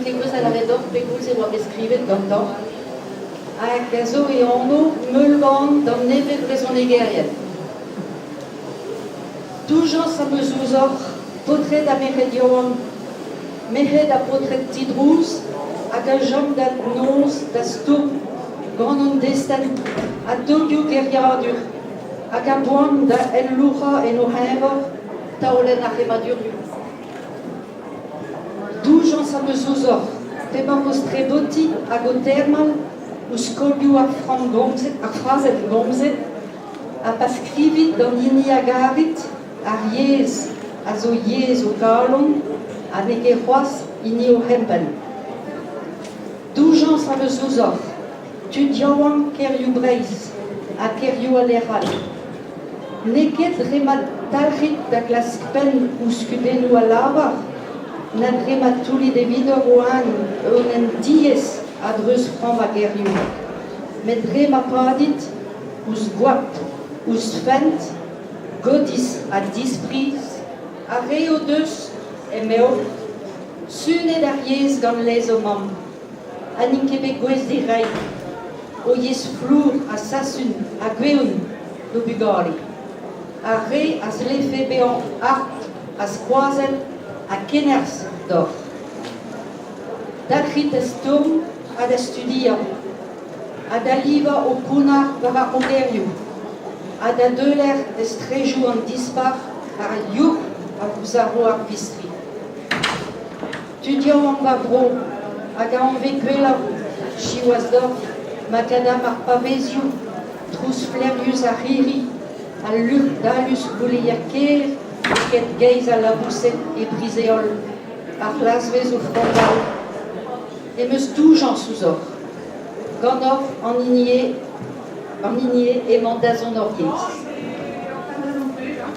anche questa la vedo, per cui si vuole scrivere tanto. A zo e ono, mulvan, dan neve preso Nigerian. Toujours sa mesuzor, potret da meredion, mehed a potret tidrouz, hag a jom da noz, da stoup, ganon destan, a dogio geriadur, hag a boan da enloucha en o hevor, taolen a remadur. Toujours sa mesuzor, teban vos treboti hag o termal, ou skolioù a frazet gomzet, a pa skrivit dan ini a garit, a yez, a zo yez o galon, a nege c'hoaz ini o hempen. Doujan sa veus ouzor, tu diaouan kerioù breiz, a kerioù a leral. Neket remat talrit da glas pen ou skudennou a lavar, nad remat touli de vidor o an en diez, a dreus fram a gerioù. Met rem a padit, ouz gwap, ouz fent, godis a dispris, a reo deus e meo, sunet ar yez gant lez o mam. Anin kebe gwez de rei, o yez flour a sasun a gweun do bugari. A re a slefe bean art a skroazel a keners d'or. Dakrit a stom a da studia, a da liva o kounar war a ongerioù, a da deuler estrejou an dispar ar your a vouzaro ar vistri. Tu diaou an va bro, hag a anve gwella chiouaz d'or, makadam ar pavezioù, trous fleriouz a riri, a lur dalus gouleier ker, ket geiz a labouset e briseol, ar lasvez o frondal. E meus doujan souzor, gant or an inie e mandazon or yez.